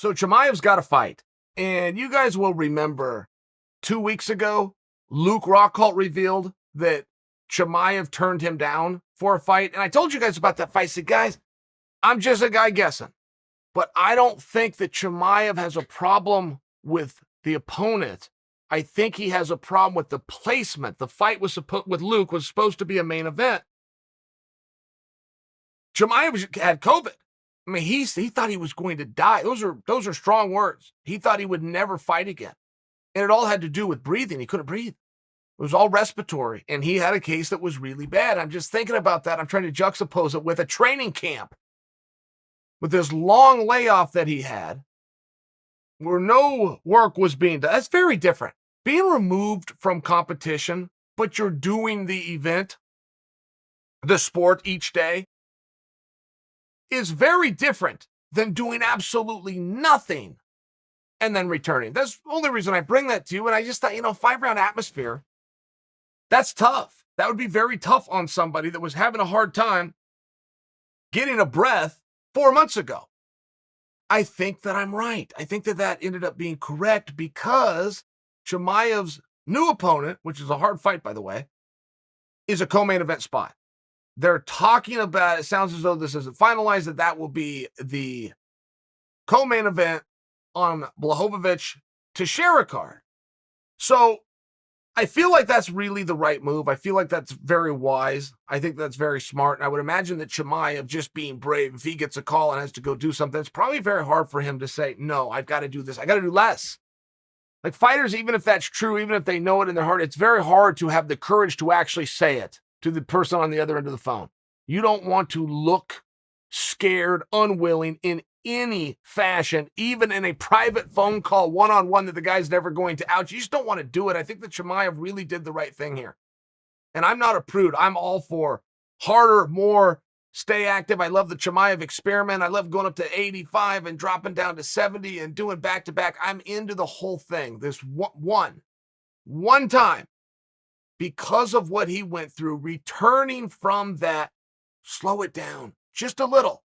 So Chimaev's got a fight. And you guys will remember 2 weeks ago, Luke Rockhold revealed that Chimaev turned him down for a fight. And I told you guys about that fight. I said, guys, I'm just a guy guessing. But I don't think that Chimaev has a problem with the opponent. I think he has a problem with the placement. The fight with Luke was supposed to be a main event. Chimaev had COVID. I mean, he thought he was going to die. Those are strong words. He thought he would never fight again. And it all had to do with breathing. He couldn't breathe. It was all respiratory. And he had a case that was really bad. I'm just thinking about that. I'm trying to juxtapose it with a training camp. With this long layoff that he had, where no work was being done. That's very different. Being removed from competition, but you're doing the event, the sport each day, is very different than doing absolutely nothing and then returning. That's the only reason I bring that to you. And I just thought, 5-round atmosphere, that's tough. That would be very tough on somebody that was having a hard time getting a breath 4 months ago. I think that I'm right. I think that ended up being correct because Chimaev's new opponent, which is a hard fight, by the way, is a co-main event spot. They're talking about, it sounds as though this isn't finalized, that will be the co-main event on Blachowicz-Teixeira card. So I feel like that's really the right move. I feel like that's very wise. I think that's very smart. And I would imagine that Chimaev, just being brave, if he gets a call and has to go do something, it's probably very hard for him to say, no, I've got to do this. I got to do less. Like fighters, even if that's true, even if they know it in their heart, it's very hard to have the courage to actually say it to the person on the other end of the phone. You don't want to look scared, unwilling in any fashion, even in a private phone call one-on-one that the guy's never going to out. You just don't want to do it. I think that Chimaev really did the right thing here. And I'm not a prude. I'm all for harder, more, stay active. I love the Chimaev experiment. I love going up to 85 and dropping down to 70 and doing back-to-back. I'm into the whole thing. This one time, because of what he went through, returning from that, slow it down just a little.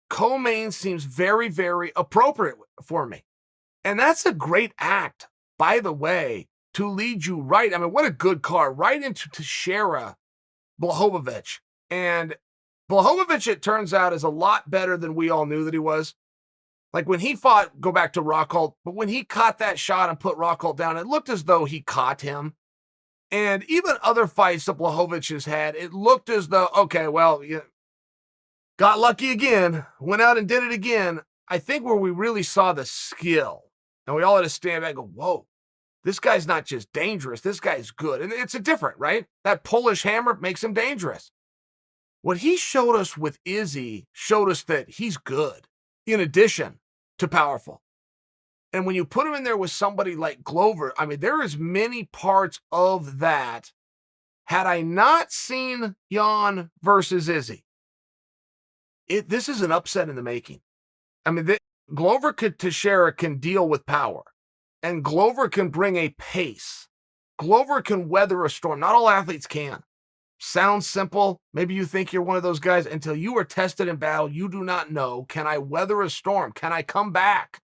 Co-main seems very, very appropriate for me. And that's a great act, by the way, to lead you right. I mean, what a good card, right into Teixeira, Blachowicz. And Blachowicz, it turns out, is a lot better than we all knew that he was. Like when he fought, go back to Rockhold, but when he caught that shot and put Rockhold down, it looked as though he caught him. And even other fights that Blachowicz has had, it looked as though, okay, well, got lucky again, went out and did it again. I think where we really saw the skill, and we all had to stand back and go, whoa, this guy's not just dangerous, this guy's good. And it's a different, right? That Polish hammer makes him dangerous. What he showed us with Izzy showed us that he's good, in addition to powerful. And when you put him in there with somebody like Glover, I mean, there is many parts of that. Had I not seen Jan versus Izzy, this is an upset in the making. I mean, Glover Teixeira can deal with power, and Glover can bring a pace. Glover can weather a storm. Not all athletes can. Sounds simple. Maybe you think you're one of those guys. Until you are tested in battle, you do not know, can I weather a storm? Can I come back?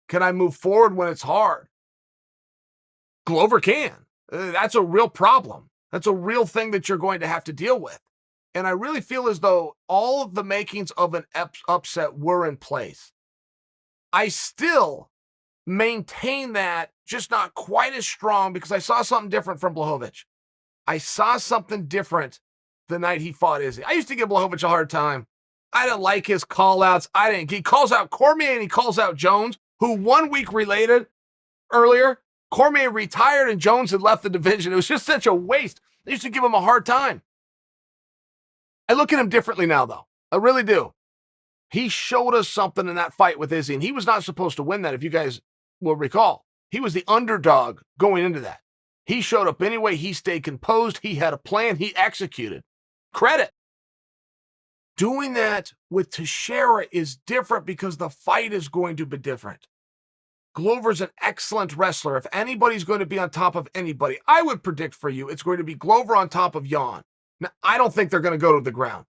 Can I move forward when it's hard? Glover can. That's a real problem. That's a real thing that you're going to have to deal with. And I really feel as though all of the makings of an upset were in place. I still maintain that, just not quite as strong, because I saw something different from Blachowicz. I saw something different the night he fought Izzy. I used to give Blachowicz a hard time. I didn't like his call-outs. He calls out Cormier and he calls out Jones, who 1 week earlier, Cormier retired and Jones had left the division. It was just such a waste. I used to give him a hard time. I look at him differently now, though. I really do. He showed us something in that fight with Izzy, and he was not supposed to win that, if you guys will recall. He was the underdog going into that. He showed up anyway. He stayed composed. He had a plan. He executed. Credit. Doing that with Teixeira is different because the fight is going to be different. Glover's an excellent wrestler. If anybody's going to be on top of anybody, I would predict for you it's going to be Glover on top of Jan. Now, I don't think they're going to go to the ground.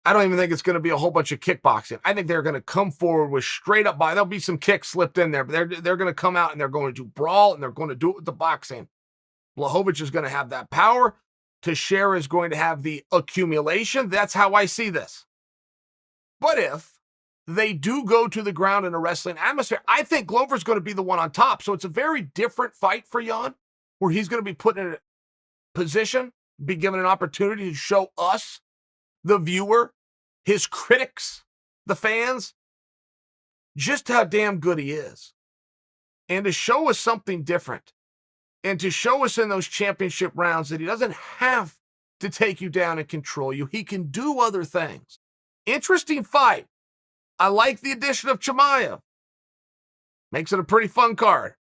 I don't even think it's going to be a whole bunch of kickboxing. I think they're going to come forward with straight up There'll be some kicks slipped in there, but they're going to come out and they're going to brawl and they're going to do it with the boxing. Blachowicz is going to have that power. Teixeira is going to have the accumulation. That's how I see this. But if they do go to the ground in a wrestling atmosphere, I think Glover's going to be the one on top. So it's a very different fight for Jan, where he's going to be put in a position, be given an opportunity to show us, the viewer, his critics, the fans, just how damn good he is. And to show us something different. And to show us in those championship rounds that he doesn't have to take you down and control you. He can do other things. Interesting fight. I like the addition of Chimaev. Makes it a pretty fun card.